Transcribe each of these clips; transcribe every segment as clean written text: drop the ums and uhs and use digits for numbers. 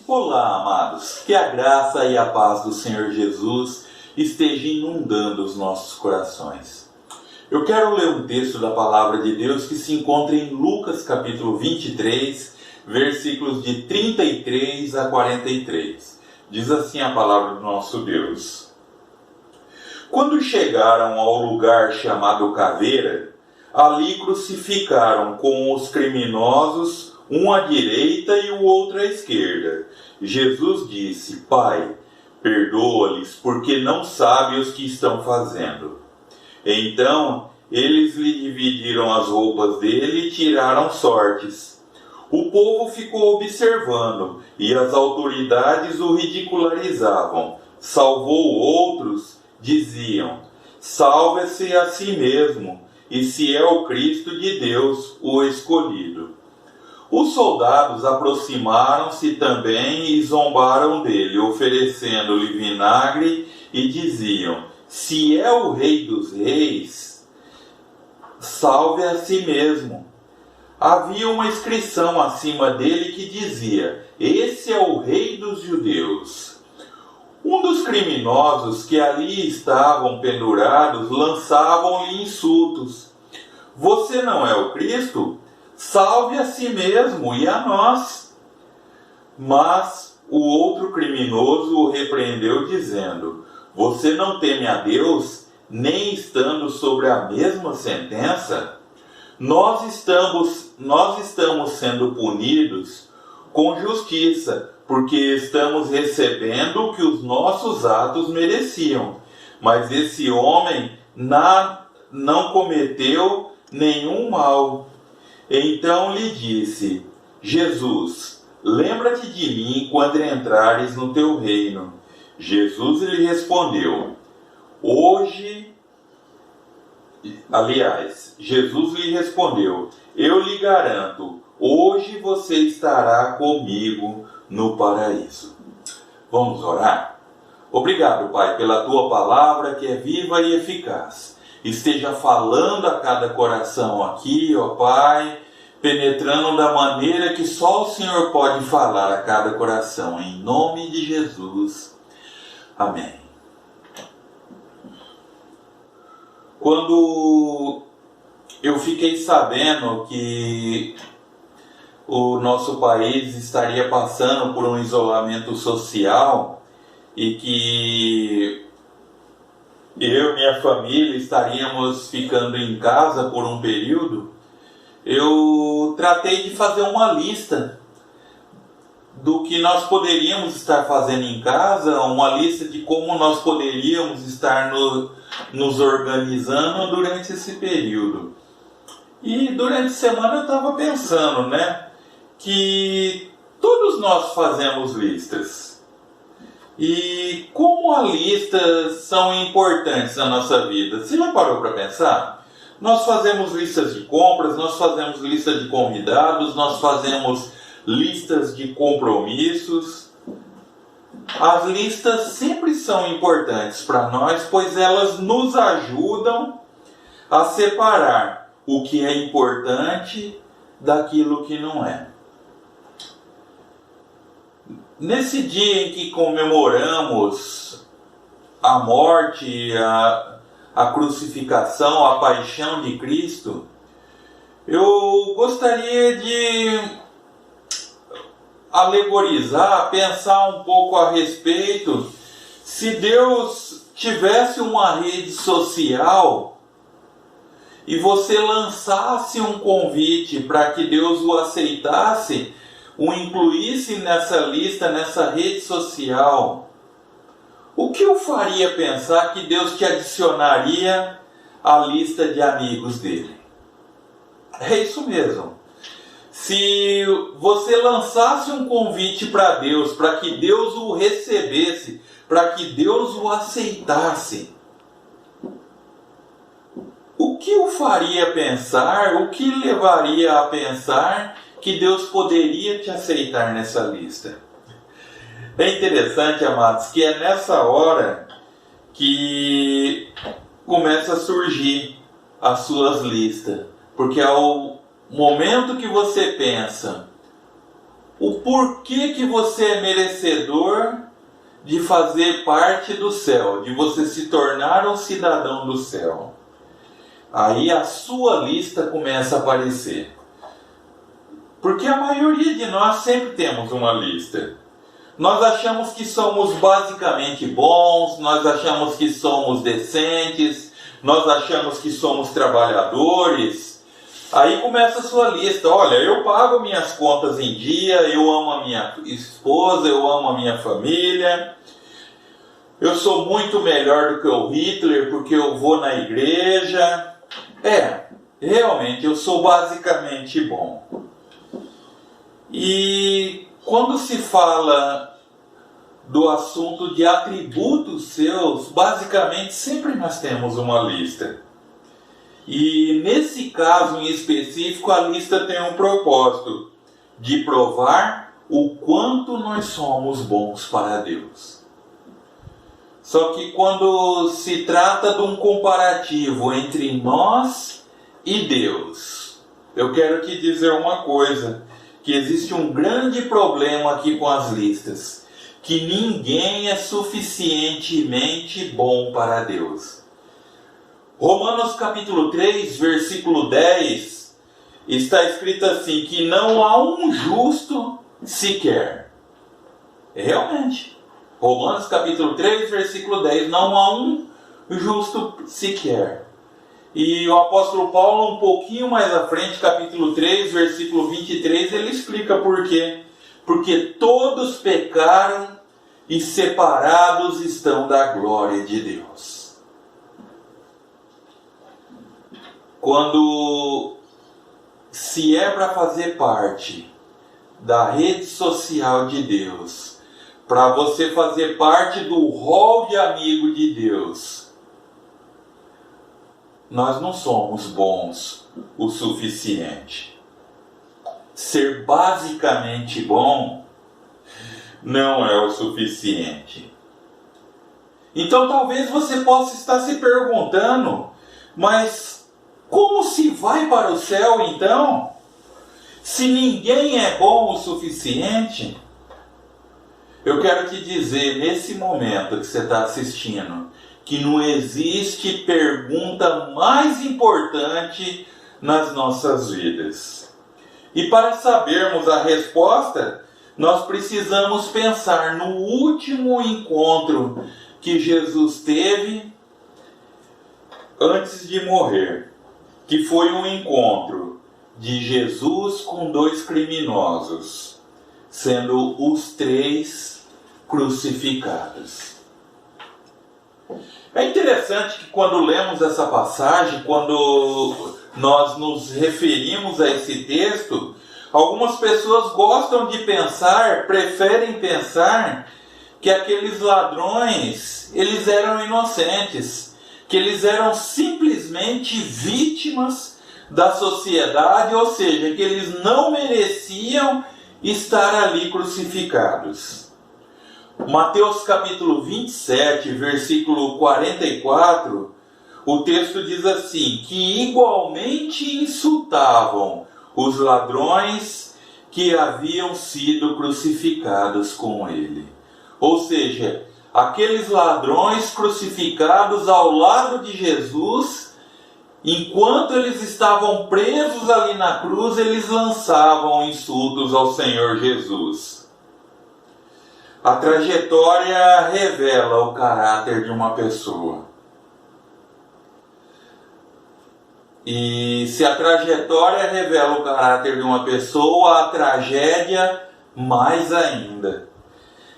Olá, amados, que a graça e a paz do Senhor Jesus esteja inundando os nossos corações. Eu quero ler um texto da Palavra de Deus que se encontra em Lucas capítulo 23, versículos de 33 a 43. Diz assim a Palavra do nosso Deus. Quando chegaram ao lugar chamado Caveira, ali crucificaram com os criminosos, um à direita e o outro à esquerda. Jesus disse: Pai, perdoa-lhes, porque não sabem os que estão fazendo. Então, eles lhe dividiram as roupas dele e tiraram sortes. O povo ficou observando, e as autoridades o ridicularizavam. Salvou outros, diziam: salve-se a si mesmo, e se é o Cristo de Deus, o escolhido. Os soldados aproximaram-se também e zombaram dele, oferecendo-lhe vinagre, e diziam: se é o Rei dos Reis, salve a si mesmo. Havia uma inscrição acima dele que dizia: esse é o Rei dos Judeus. Um dos criminosos que ali estavam pendurados lançavam-lhe insultos: você não é o Cristo? Salve a si mesmo e a nós. Mas o outro criminoso o repreendeu, dizendo: você não teme a Deus, nem estando sobre a mesma sentença? Nós estamos sendo punidos com justiça, porque estamos recebendo o que os nossos atos mereciam. Mas esse homem não cometeu nenhum mal. Então lhe disse: Jesus, lembra-te de mim quando entrares no teu reino. Jesus lhe respondeu: Jesus lhe respondeu: eu lhe garanto, hoje você estará comigo no paraíso. Vamos orar? Obrigado, Pai, pela tua palavra que é viva e eficaz. Esteja falando a cada coração aqui, ó Pai, penetrando da maneira que só o Senhor pode falar a cada coração. Em nome de Jesus. Amém. Quando eu fiquei sabendo que o nosso país estaria passando por um isolamento social e que eu e minha família estaríamos ficando em casa por um período, eu tratei de fazer uma lista do que nós poderíamos estar fazendo em casa, uma lista de como nós poderíamos estar nos organizando durante esse período. E durante a semana eu estava pensando, que todos nós fazemos listas. E como as listas são importantes na nossa vida? Você já parou para pensar? Nós fazemos listas de compras, nós fazemos listas de convidados, nós fazemos listas de compromissos. As listas sempre são importantes para nós, pois elas nos ajudam a separar o que é importante daquilo que não é. Nesse dia em que comemoramos a morte, a crucificação, a paixão de Cristo, eu gostaria de alegorizar, pensar um pouco a respeito. Se Deus tivesse uma rede social e você lançasse um convite para que Deus o aceitasse, o incluísse nessa lista, nessa rede social, o que o faria pensar que Deus te adicionaria à lista de amigos dele? É isso mesmo. Se você lançasse um convite para Deus, para que Deus o recebesse, para que Deus o aceitasse, o que o faria pensar, o que levaria a pensar que Deus poderia te aceitar nessa lista? É interessante, amados, que é nessa hora que começa a surgir as suas listas. Porque ao momento que você pensa o porquê que você é merecedor de fazer parte do céu, de você se tornar um cidadão do céu. Aí a sua lista começa a aparecer. Porque a maioria de nós sempre temos uma lista. Nós achamos que somos basicamente bons, nós achamos que somos decentes, nós achamos que somos trabalhadores. Aí começa a sua lista. Olha, eu pago minhas contas em dia, eu amo a minha esposa, eu amo a minha família. Eu sou muito melhor do que o Hitler porque eu vou na igreja. Realmente eu sou basicamente bom. E quando se fala do assunto de atributos seus, basicamente sempre nós temos uma lista. E nesse caso em específico, a lista tem um propósito de provar o quanto nós somos bons para Deus. Só que quando se trata de um comparativo entre nós e Deus, eu quero te dizer uma coisa, que existe um grande problema aqui com as listas, que ninguém é suficientemente bom para Deus. Romanos capítulo 3, versículo 10, está escrito assim, que não há um justo sequer. Realmente. Romanos capítulo 3, versículo 10, não há um justo sequer. E o apóstolo Paulo, um pouquinho mais à frente, capítulo 3, versículo 23, ele explica por quê. Porque todos pecaram e separados estão da glória de Deus. Quando se é para fazer parte da rede social de Deus, para você fazer parte do rol de amigo de Deus, nós não somos bons o suficiente. Ser basicamente bom não é o suficiente. Então talvez você possa estar se perguntando, mas como se vai para o céu então? Se ninguém é bom o suficiente? Eu quero te dizer nesse momento que você está assistindo, que não existe pergunta mais importante nas nossas vidas. E para sabermos a resposta, nós precisamos pensar no último encontro que Jesus teve antes de morrer, que foi um encontro de Jesus com 2 criminosos, sendo os 3 crucificados. É interessante que quando lemos essa passagem, quando nós nos referimos a esse texto, algumas pessoas gostam de pensar, preferem pensar que aqueles ladrões, eles eram inocentes, que eles eram simplesmente vítimas da sociedade, ou seja, que eles não mereciam estar ali crucificados. Mateus capítulo 27, versículo 44, o texto diz assim, que igualmente insultavam os ladrões que haviam sido crucificados com ele. Ou seja, aqueles ladrões crucificados ao lado de Jesus, enquanto eles estavam presos ali na cruz, eles lançavam insultos ao Senhor Jesus. A trajetória revela o caráter de uma pessoa. E se a trajetória revela o caráter de uma pessoa, a tragédia mais ainda.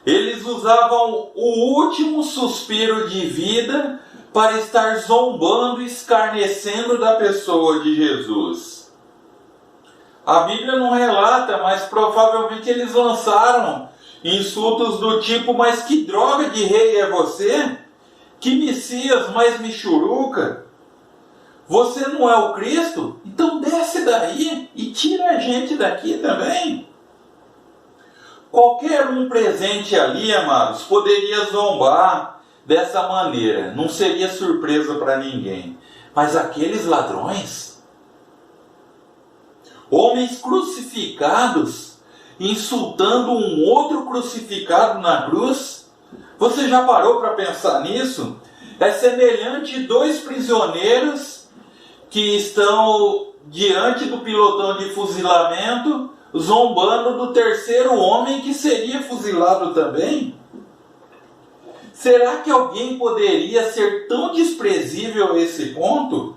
Eles usavam o último suspiro de vida para estar zombando e escarnecendo da pessoa de Jesus. A Bíblia não relata, mas provavelmente eles lançaram insultos do tipo, mas que droga de rei é você? Que Messias mais michuruca? Você não é o Cristo? Então desce daí e tira a gente daqui também. Qualquer um presente ali, amados, poderia zombar dessa maneira. Não seria surpresa para ninguém. Mas aqueles ladrões, homens crucificados, insultando um outro crucificado na cruz? Você já parou para pensar nisso? É semelhante a dois prisioneiros que estão diante do pilotão de fuzilamento, zombando do terceiro homem que seria fuzilado também? Será que alguém poderia ser tão desprezível a esse ponto?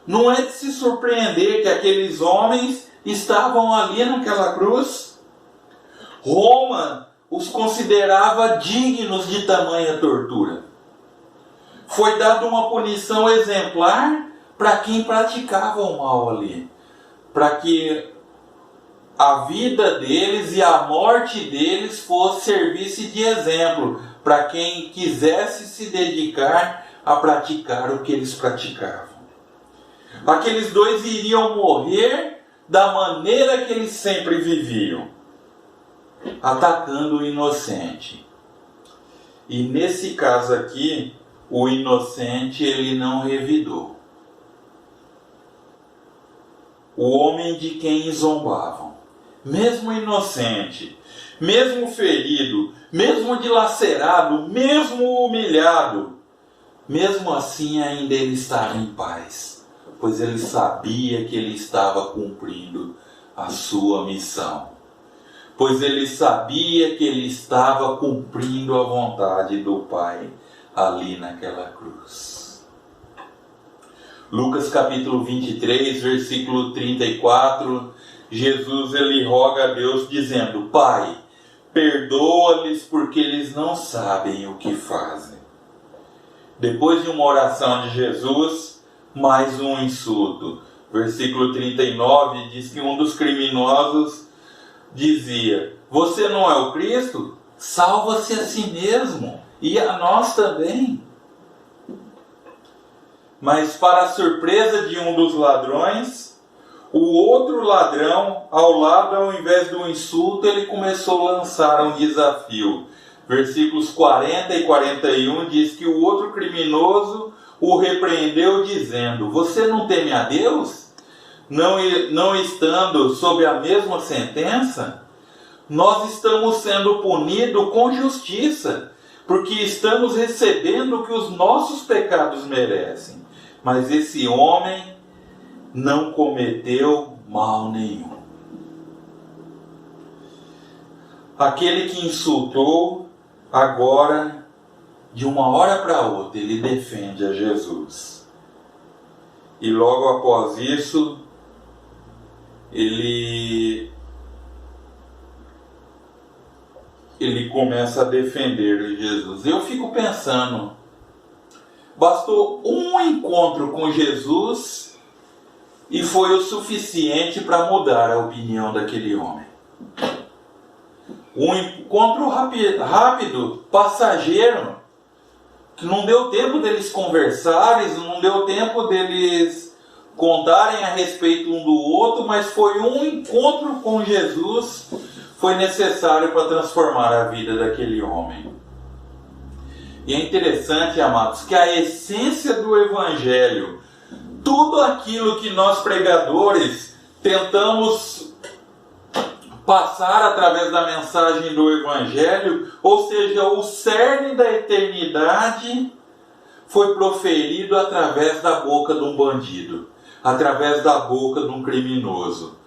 Não é de se surpreender que aqueles homens estavam ali naquela cruz. Roma os considerava dignos de tamanha tortura. Foi dada uma punição exemplar para quem praticava o mal ali, para que a vida deles e a morte deles servisse de exemplo para quem quisesse se dedicar a praticar o que eles praticavam. Aqueles dois iriam morrer da maneira que eles sempre viviam, atacando o inocente. E nesse caso aqui, o inocente ele não revidou. O homem de quem zombavam, mesmo inocente, mesmo ferido, mesmo dilacerado, mesmo humilhado, mesmo assim ainda ele estava em paz, pois ele sabia que ele estava cumprindo a sua missão, pois ele sabia que ele estava cumprindo a vontade do Pai ali naquela cruz. Lucas capítulo 23, versículo 34, Jesus ele roga a Deus dizendo: Pai, perdoa-lhes porque eles não sabem o que fazem. Depois de uma oração de Jesus, mais um insulto. Versículo 39 diz que um dos criminosos dizia: Você não é o Cristo? Salva-se a si mesmo e a nós também. Mas para a surpresa de um dos ladrões, o outro ladrão, ao lado, ao invés do insulto, ele começou a lançar um desafio. Versículos 40 e 41 diz que o outro criminoso o repreendeu dizendo: Você não teme a Deus? Não estando sob a mesma sentença? Nós estamos sendo punidos com justiça, porque estamos recebendo o que os nossos pecados merecem. Mas esse homem não cometeu mal nenhum. Aquele que insultou, agora, de uma hora para outra, ele defende a Jesus. E logo após isso, ele começa a defender Jesus. Eu fico pensando, bastou um encontro com Jesus e foi o suficiente para mudar a opinião daquele homem. Um encontro rápido, passageiro, que não deu tempo deles conversarem, não deu tempo deles contarem a respeito um do outro, mas foi um encontro com Jesus, foi necessário para transformar a vida daquele homem. E é interessante, amados, que a essência do Evangelho, tudo aquilo que nós pregadores tentamos passar através da mensagem do Evangelho, ou seja, o cerne da eternidade, foi proferido através da boca de um bandido, através da boca de um criminoso.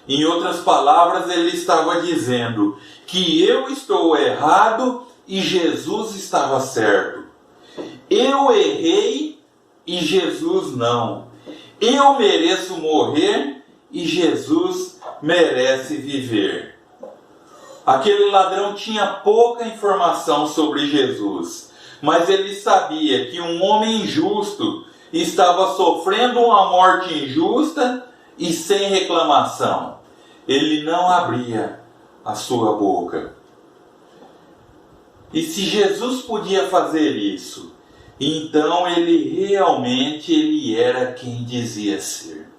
Em outras palavras, ele estava dizendo que eu estou errado e Jesus estava certo. Eu errei e Jesus não. Eu mereço morrer e Jesus merece viver. Aquele ladrão tinha pouca informação sobre Jesus, mas ele sabia que um homem injusto estava sofrendo uma morte injusta e sem reclamação. Ele não abria a sua boca. E se Jesus podia fazer isso, então ele era quem dizia ser.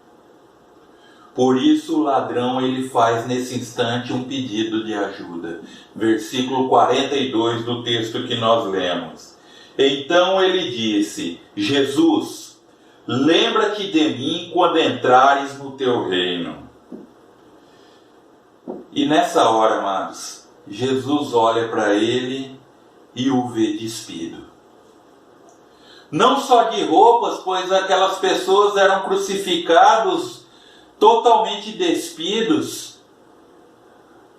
Por isso o ladrão ele faz nesse instante um pedido de ajuda. Versículo 42 do texto que nós lemos. Então ele disse: Jesus, lembra-te de mim quando entrares no teu reino. E nessa hora, amados, Jesus olha para ele e o vê despido. Não só de roupas, pois aquelas pessoas eram crucificados totalmente despidos,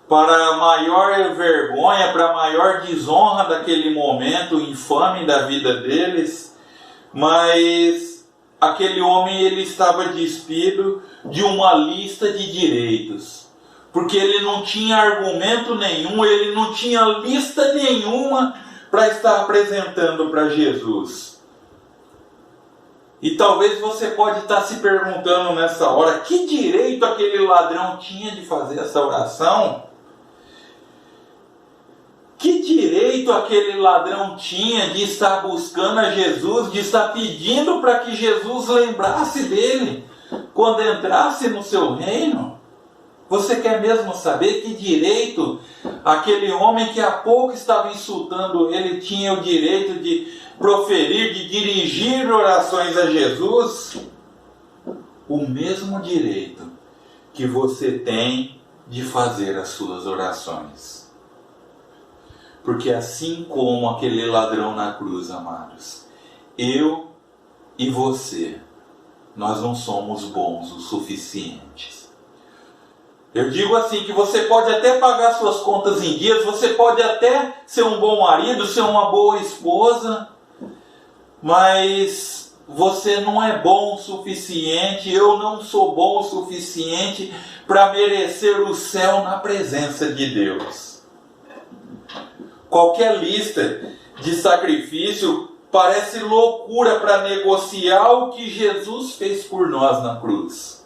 para maior vergonha, para maior desonra daquele momento infame da vida deles, mas aquele homem ele estava despido de uma lista de direitos, porque ele não tinha argumento nenhum, ele não tinha lista nenhuma para estar apresentando para Jesus. E talvez você pode estar se perguntando nessa hora, que direito aquele ladrão tinha de fazer essa oração? Que direito aquele ladrão tinha de estar buscando a Jesus, de estar pedindo para que Jesus lembrasse dele quando entrasse no seu reino? Você quer mesmo saber que direito aquele homem que há pouco estava insultando ele tinha o direito de proferir, de dirigir orações a Jesus? O mesmo direito que você tem de fazer as suas orações. Porque assim como aquele ladrão na cruz, amados, eu e você, nós não somos bons o suficientes. Eu digo assim, que você pode até pagar suas contas em dias, você pode até ser um bom marido, ser uma boa esposa, mas você não é bom o suficiente, eu não sou bom o suficiente para merecer o céu na presença de Deus. Qualquer lista de sacrifício parece loucura para negociar o que Jesus fez por nós na cruz.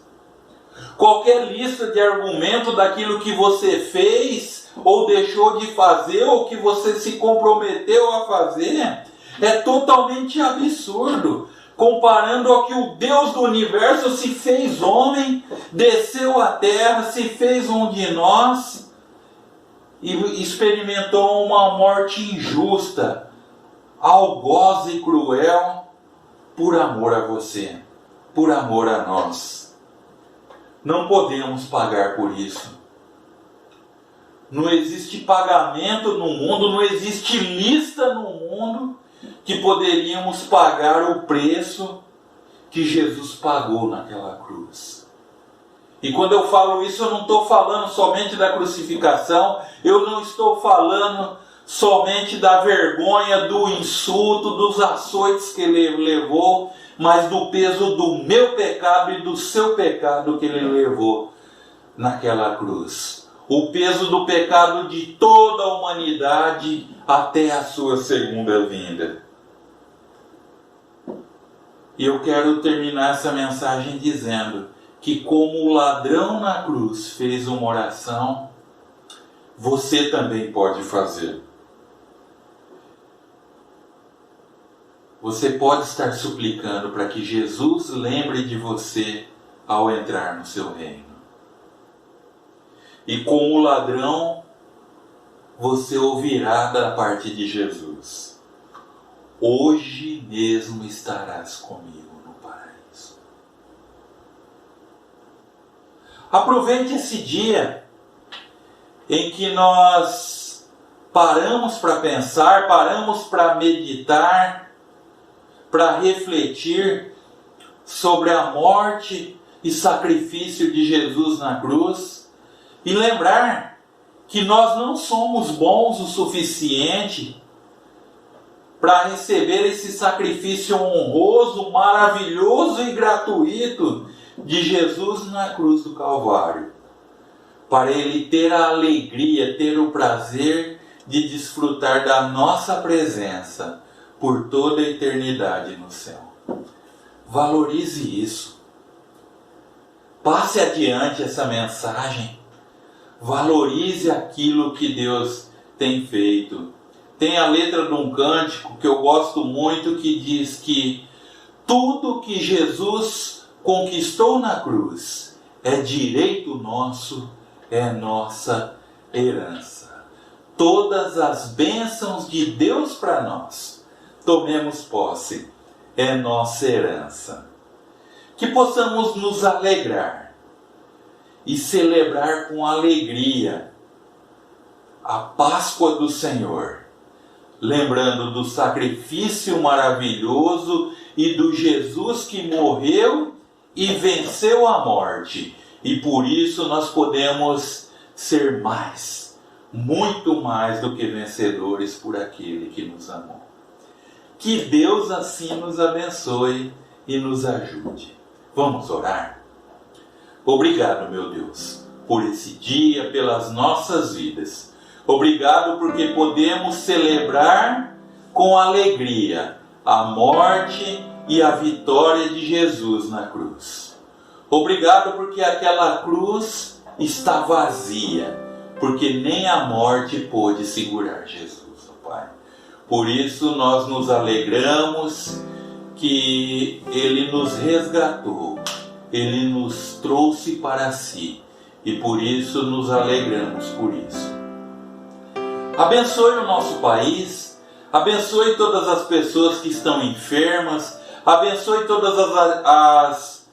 Qualquer lista de argumento daquilo que você fez ou deixou de fazer ou que você se comprometeu a fazer é totalmente absurdo, comparando ao que o Deus do universo se fez homem, desceu à terra, se fez um de nós e experimentou uma morte injusta, algoz e cruel, por amor a você, por amor a nós. Não podemos pagar por isso. Não existe pagamento no mundo, não existe lista no mundo que poderíamos pagar o preço que Jesus pagou naquela cruz. E quando eu falo isso, eu não estou falando somente da crucificação, eu não estou falando somente da vergonha, do insulto, dos açoites que ele levou, mas do peso do meu pecado e do seu pecado que ele levou naquela cruz. O peso do pecado de toda a humanidade até a sua segunda vinda. E eu quero terminar essa mensagem dizendo que como o ladrão na cruz fez uma oração, você também pode fazer. Você pode estar suplicando para que Jesus lembre de você ao entrar no seu reino. E como o ladrão, você ouvirá da parte de Jesus: hoje mesmo estarás comigo no paraíso. Aproveite esse dia em que nós paramos para pensar, paramos para meditar, para refletir sobre a morte e sacrifício de Jesus na cruz e lembrar que nós não somos bons o suficiente para receber esse sacrifício honroso, maravilhoso e gratuito de Jesus na cruz do Calvário, para Ele ter a alegria, ter o prazer de desfrutar da nossa presença por toda a eternidade no céu. Valorize isso. Passe adiante essa mensagem. Valorize aquilo que Deus tem feito. Tem a letra de um cântico que eu gosto muito que diz que tudo que Jesus conquistou na cruz é direito nosso, é nossa herança. Todas as bênçãos de Deus para nós, tomemos posse, é nossa herança. Que possamos nos alegrar e celebrar com alegria a Páscoa do Senhor, lembrando do sacrifício maravilhoso e do Jesus que morreu e venceu a morte. E por isso nós podemos ser mais, muito mais do que vencedores por aquele que nos amou. Que Deus assim nos abençoe e nos ajude. Vamos orar? Obrigado, meu Deus, por esse dia, pelas nossas vidas. Obrigado porque podemos celebrar com alegria a morte e a vitória de Jesus na cruz. Obrigado porque aquela cruz está vazia, porque nem a morte pôde segurar Jesus, ó Pai. Por isso nós nos alegramos que Ele nos resgatou, Ele nos trouxe para si, e por isso nos alegramos por isso. Abençoe o nosso país, abençoe todas as pessoas que estão enfermas, abençoe todas as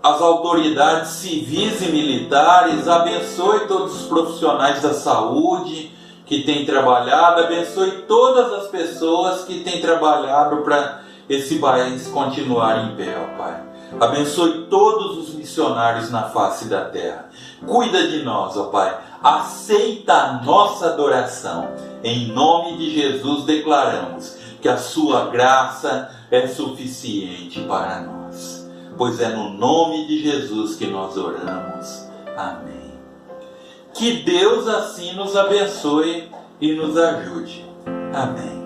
autoridades civis e militares, abençoe todos os profissionais da saúde que têm trabalhado, abençoe todas as pessoas que têm trabalhado para esse país continuar em pé, ó Pai. Abençoe todos os missionários na face da terra. Cuida de nós, ó Pai. Aceita a nossa adoração. Em nome de Jesus declaramos que a sua graça é suficiente para nós. Pois é no nome de Jesus que nós oramos. Amém. Que Deus assim nos abençoe e nos ajude. Amém.